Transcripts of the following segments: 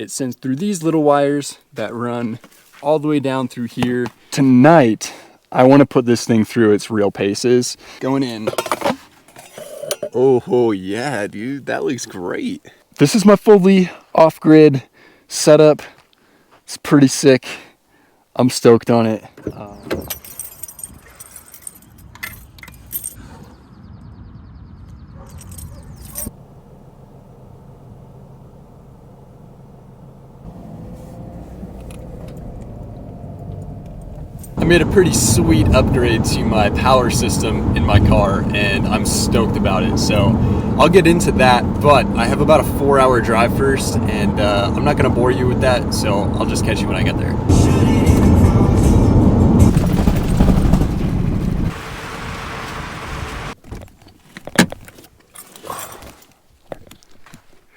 it sends through these little wires that run all the way down through here. Tonight, I want to put this thing through its real paces. Going in. Oh yeah, dude, that looks great. This is my fully off-grid setup. It's pretty sick. I'm stoked on it. I made a pretty sweet upgrade to my power system in my car, and I'm stoked about it. So I'll get into that, but I have about a 4-hour drive first, and I'm not gonna bore you with that, so I'll just catch you when I get there.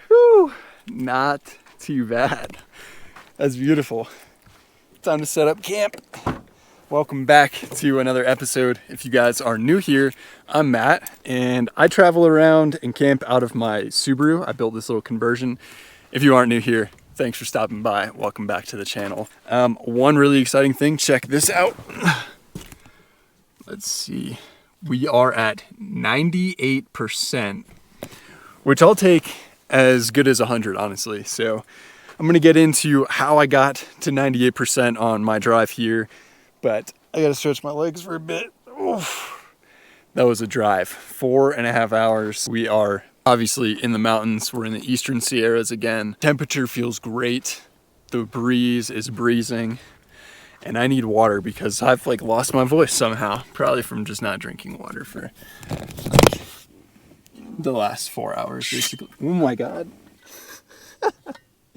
Whew, not too bad. That's beautiful. Time to set up camp. Welcome back to another episode. If you guys are new here, I'm Matt, and I travel around and camp out of my Subaru. I built this little conversion. If you aren't new here, thanks for stopping by. Welcome back to the channel. One really exciting thing, check this out. Let's see. We are at 98%, which I'll take as good as 100, honestly. So I'm gonna get into how I got to 98% on my drive here. But I gotta stretch my legs for a bit. Oof. That was a drive, 4.5 hours. We are obviously in the mountains. We're in the Eastern Sierras again. Temperature feels great. The breeze is breezing. And I need water because I've like lost my voice somehow. Probably from just not drinking water for like the last 4 hours, basically. Oh my God.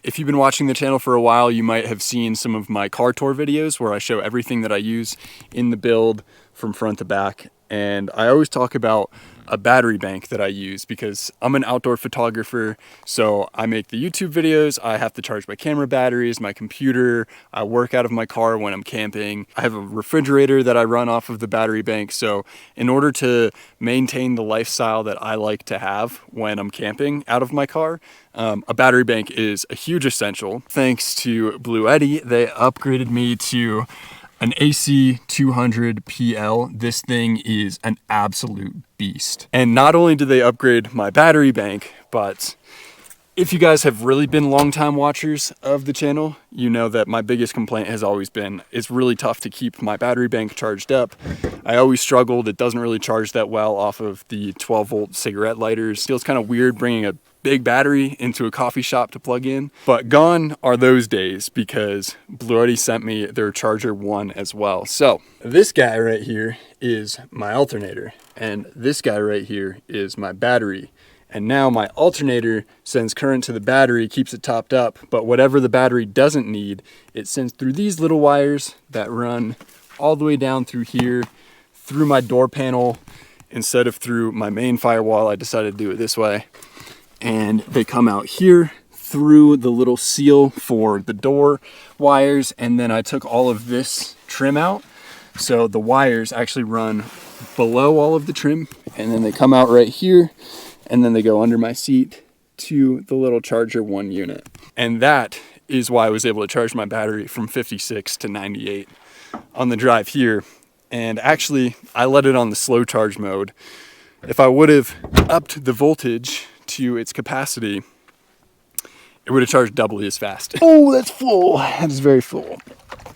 If you've been watching the channel for a while, you might have seen some of my car tour videos where I show everything that I use in the build from front to back. And I always talk about a battery bank that I use because I'm an outdoor photographer. So I make the YouTube videos. I have to charge my camera batteries, my computer. I work out of my car when I'm camping. I have a refrigerator that I run off of the battery bank. So in order to maintain the lifestyle that I like to have when I'm camping out of my car, a battery bank is a huge essential. Thanks to Bluetti, they upgraded me to an AC200PL. This thing is an absolute beast. And not only did they upgrade my battery bank, but if you guys have really been longtime watchers of the channel, you know that my biggest complaint has always been it's really tough to keep my battery bank charged up. I always struggled. It doesn't really charge that well off of the 12-volt cigarette lighters. Feels kind of weird bringing a big battery into a coffee shop to plug in. But gone are those days because Bluetti sent me their Charger1 as well. So this guy right here is my alternator, and this guy right here is my battery. And now my alternator sends current to the battery, keeps it topped up, but whatever the battery doesn't need, it sends through these little wires that run all the way down through here, through my door panel. Instead of through my main firewall, I decided to do it this way. And they come out here through the little seal for the door wires. And then I took all of this trim out. So the wires actually run below all of the trim, and then they come out right here, and then they go under my seat to the little Charger1 unit. And that is why I was able to charge my battery from 56 to 98 on the drive here. And actually, I let it on the slow charge mode. If I would have upped the voltage to its capacity, it would have charged doubly as fast. Oh, that's full. That is very full.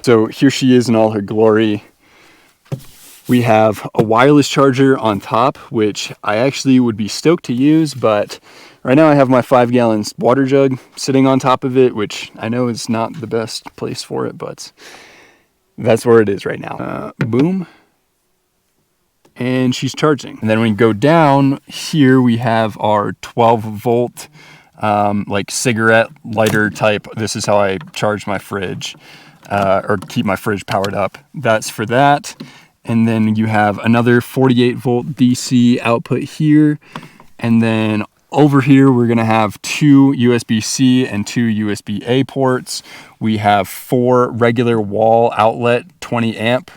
So here she is in all her glory. We have a wireless charger on top, which I actually would be stoked to use, but right now I have my 5-gallon water jug sitting on top of it, which I know is not the best place for it, but that's where it is right now. Boom. And she's charging. And then when we go down here, we have our 12-volt like cigarette lighter type. This is how I charge my fridge or keep my fridge powered up. That's for that. And then you have another 48-volt DC output here. And then over here, we're gonna have 2 USB-C and 2 USB-A ports. We have 4 regular wall outlet 20 amp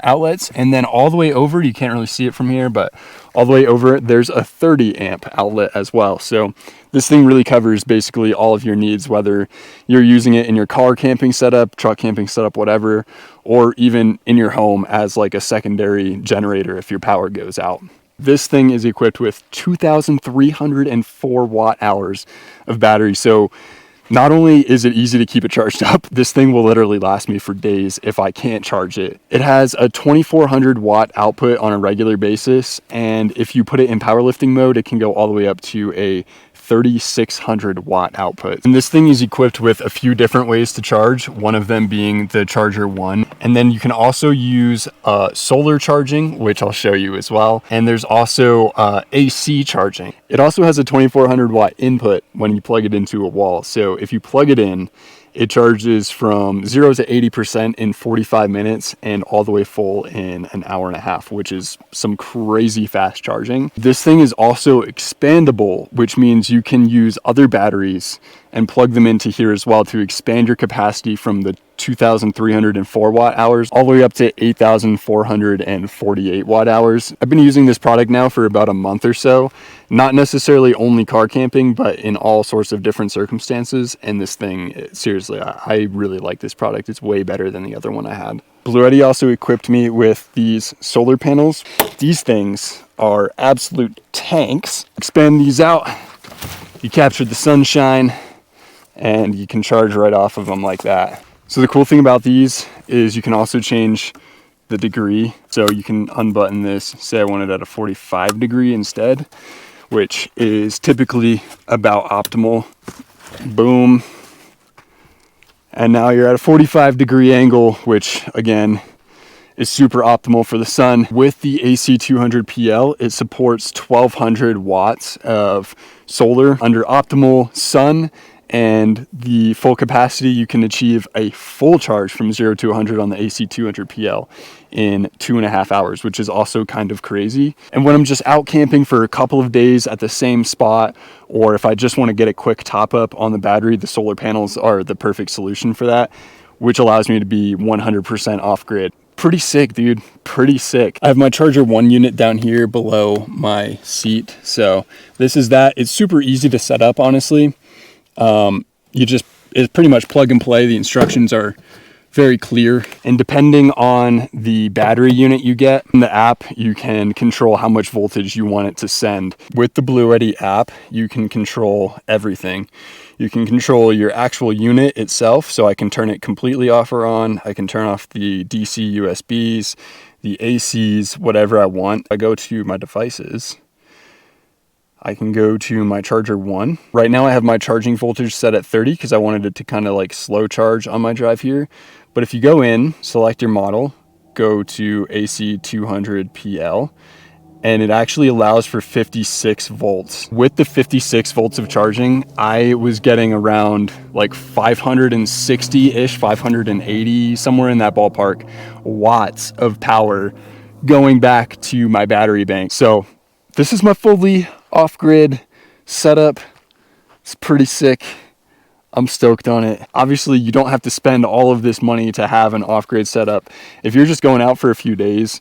outlets, and then all the way over, you can't really see it from here, but all the way over, there's a 30 amp outlet as well. So this thing really covers basically all of your needs, whether you're using it in your car camping setup, truck camping setup, whatever, or even in your home as like a secondary generator if your power goes out. This thing is equipped with 2,304 watt hours of battery. So not only is it easy to keep it charged up, this thing will literally last me for days if I can't charge it. It has a 2,400 watt output on a regular basis, and if you put it in powerlifting mode, it can go all the way up to a 3,600 watt output. And this thing is equipped with a few different ways to charge, one of them being the Charger1. And then you can also use solar charging, which I'll show you as well. And there's also AC charging. It also has a 2,400 watt input when you plug it into a wall. So if you plug it in, it charges from 0 to 80% in 45 minutes and all the way full in an hour and a half, which is some crazy fast charging. This thing is also expandable, which means you can use other batteries and plug them into here as well to expand your capacity from the 2,304 watt hours all the way up to 8,448 watt hours. I've been using this product now for about a month or so, not necessarily only car camping, but in all sorts of different circumstances. And this thing, seriously, I really like this product. It's way better than the other one I had. Bluetti also equipped me with these solar panels. These things are absolute tanks. Expand these out, you capture the sunshine, and you can charge right off of them like that. So the cool thing about these is you can also change the degree. So you can unbutton this, say I want it at a 45 degree instead, which is typically about optimal. Boom. And now you're at a 45 degree angle, which again is super optimal for the sun. With the AC200PL, it supports 1,200 watts of solar under optimal sun, and the full capacity, you can achieve a full charge from 0 to 100 on the AC200PL in 2.5 hours, which is also kind of crazy. And when I'm just out camping for a couple of days at the same spot, or if I just want to get a quick top up on the battery, the solar panels are the perfect solution for that, which allows me to be 100% off grid. Pretty sick, dude, pretty sick. I have my Charger1 unit down here below my seat. So this is that. It's super easy to set up, honestly. It's pretty much plug and play. The instructions are very clear, and depending on the battery unit you get in the app, you can control how much voltage you want it to send. With the Bluetti app, you can control everything. You can control your actual unit itself, so I can turn it completely off or on. I can turn off the DC USBs, the ACs, whatever I want. I go to my devices, I can go to my Charger1. Right now I have my charging voltage set at 30 because I wanted it to kind of like slow charge on my drive here. But if you go in, select your model, go to AC200PL, and it actually allows for 56 volts. With the 56 volts of charging, I was getting around like 560-ish, 580, somewhere in that ballpark, watts of power going back to my battery bank. So this is my fully off-grid setup. It's pretty sick. I'm stoked on it. Obviously, you don't have to spend all of this money to have an off-grid setup. If you're just going out for a few days,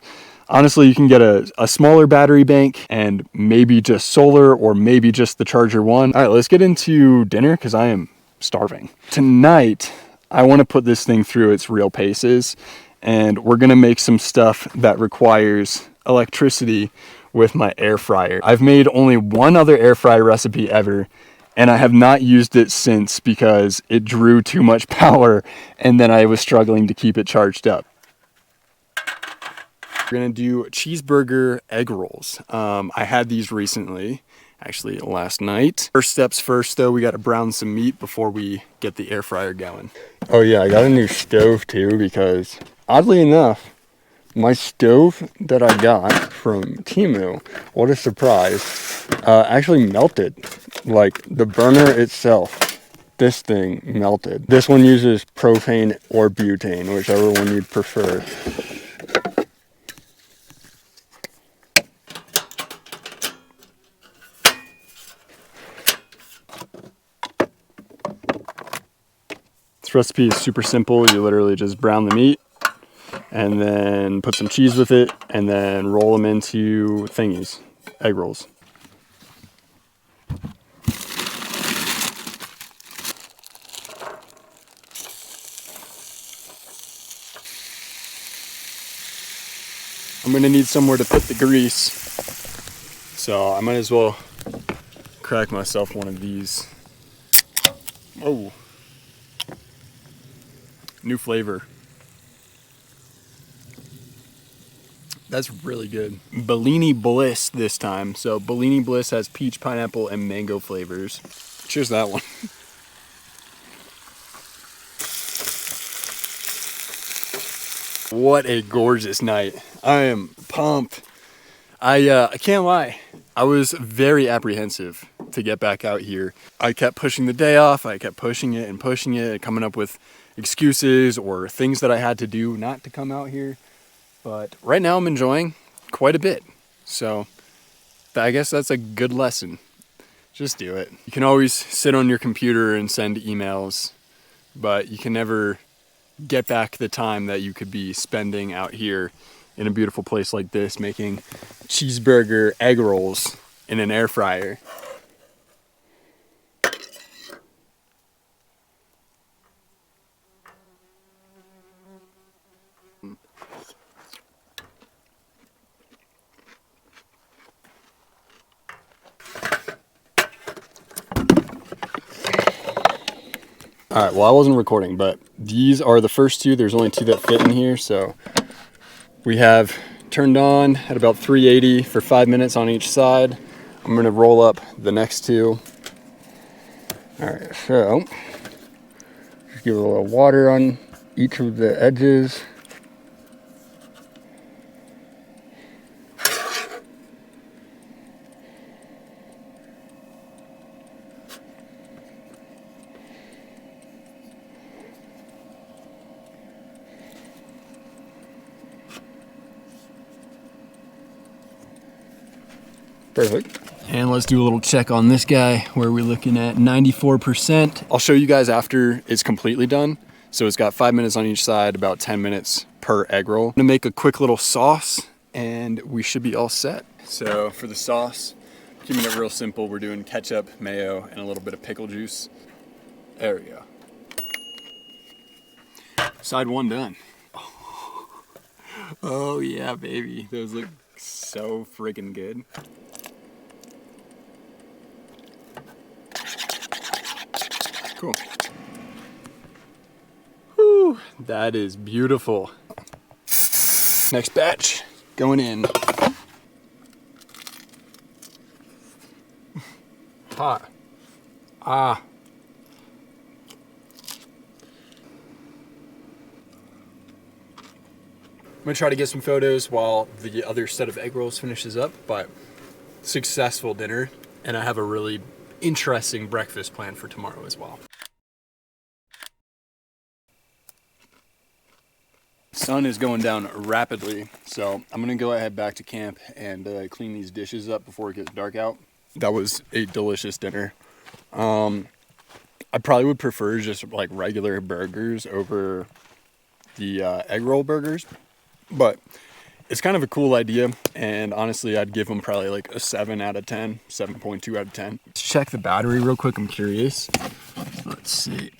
honestly, you can get a smaller battery bank and maybe just solar or maybe just the Charger1. All right, let's get into dinner because I am starving. Tonight, I want to put this thing through its real paces, and we're going to make some stuff that requires electricity with my air fryer. I've made only one other air fryer recipe ever, and I have not used it since because it drew too much power and then I was struggling to keep it charged up. We're gonna do cheeseburger egg rolls. I had these recently, actually last night. First steps first though, we gotta brown some meat before we get the air fryer going. Oh yeah, I got a new stove too because oddly enough, my stove that I got from Temu, what a surprise, actually melted. Like the burner itself, this thing melted. This one uses propane or butane, whichever one you'd prefer. This recipe is super simple. You literally just brown the meat, and then put some cheese with it, and then roll them into thingies, egg rolls. I'm gonna need somewhere to put the grease, so I might as well crack myself one of these. Oh, new flavor. That's really good. Bellini Bliss this time. So Bellini Bliss has peach, pineapple, and mango flavors. Cheers to that one. What a gorgeous night. I am pumped. I can't lie. I was very apprehensive to get back out here. I kept pushing the day off. I kept pushing it and coming up with excuses or things that I had to do not to come out here. But right now I'm enjoying quite a bit. So I guess that's a good lesson. Just do it. You can always sit on your computer and send emails, but you can never get back the time that you could be spending out here in a beautiful place like this, making cheeseburger egg rolls in an air fryer. All right, well, I wasn't recording, but these are the first two. There's only two that fit in here, so we have turned on at about 380 for 5 minutes on each side. I'm gonna roll up the next two. All right, so just give a little water on each of the edges. Perfect. And let's do a little check on this guy where we're looking at 94%. I'll show you guys after it's completely done. So it's got 5 minutes on each side, about 10 minutes per egg roll. I'm gonna make a quick little sauce and we should be all set. So for the sauce, keeping it real simple, we're doing ketchup, mayo, and a little bit of pickle juice. There we go. Side one done. Oh yeah, baby. Those look so friggin' good. Cool. Whew, that is beautiful. Next batch going in. Hot. Ah. I'm gonna try to get some photos while the other set of egg rolls finishes up, but successful dinner, and I have a really interesting breakfast plan for tomorrow as well. Sun is going down rapidly, so I'm gonna go ahead back to camp and clean these dishes up before it gets dark out. That was a delicious dinner. I probably would prefer just like regular burgers over the egg roll burgers, but it's kind of a cool idea, and honestly I'd give them probably like a 7 out of 10, 7.2 out of 10. Let's check the battery real quick, I'm curious. Let's see.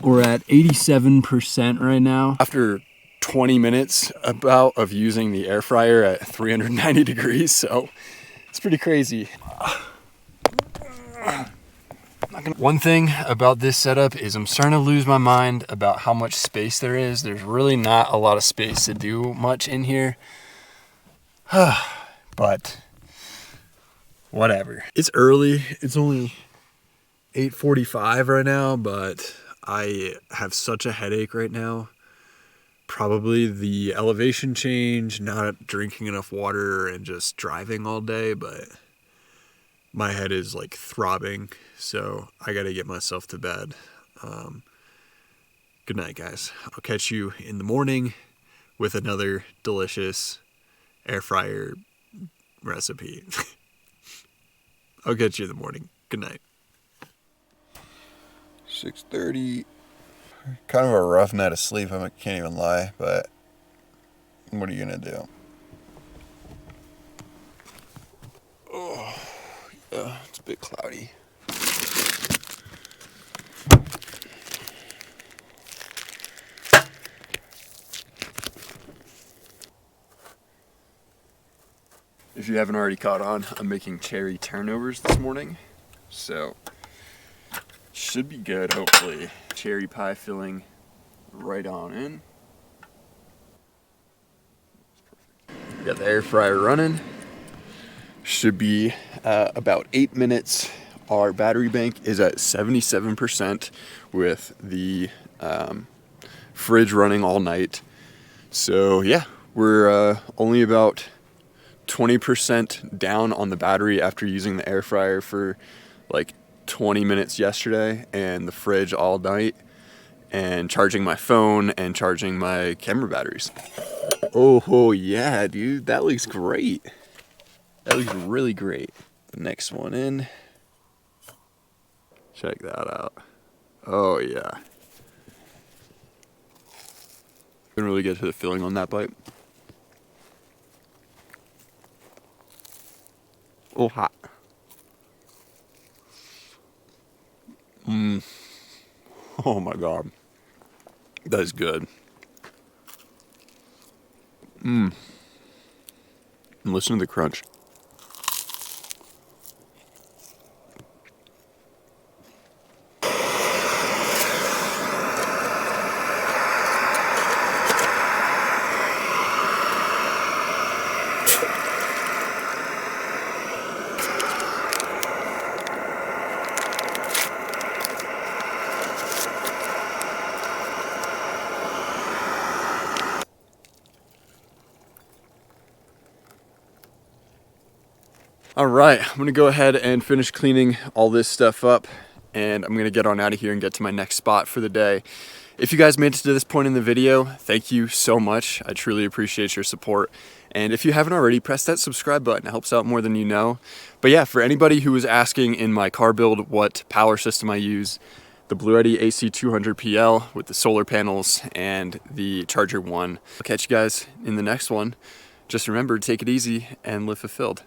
We're at 87% right now. After 20 minutes about of using the air fryer at 390 degrees, so it's pretty crazy. One thing about this setup is I'm starting to lose my mind about how much space there is. There's really not a lot of space to do much in here. But whatever. It's early. It's only 8:45 right now, but I have such a headache right now. Probably the elevation change, not drinking enough water, and just driving all day, but my head is like throbbing, so I gotta get myself to bed. Good night, guys. I'll catch you in the morning with another delicious air fryer recipe. I'll catch you in the morning. Good night. 6:30. Kind of a rough night of sleep, I can't even lie, but What are you gonna do? Oh, yeah, it's a bit cloudy. If you haven't already caught on, I'm making cherry turnovers this morning, so should be good, hopefully. Cherry pie filling right on in. Got the air fryer running. Should be about 8 minutes. Our battery bank is at 77% with the fridge running all night. So yeah, we're only about 20% down on the battery after using the air fryer for like 20 minutes yesterday and the fridge all night, and charging my phone and charging my camera batteries. Oh yeah, dude, that looks great. That looks really great. The next one in. Check that out. Oh yeah. Didn't really get to the filling on that bite. Oh, hot. Oh my God. That is good. And listen to the crunch. All right, I'm gonna go ahead and finish cleaning all this stuff up, and I'm gonna get on out of here and get to my next spot for the day. If you guys made it to this point in the video, thank you so much. I truly appreciate your support. And if you haven't already, press that subscribe button. It helps out more than you know. But yeah, for anybody who was asking in my car build what power system I use, the Bluetti AC200PL with the solar panels and the Charger1. I'll catch you guys in the next one. Just remember, take it easy and live fulfilled.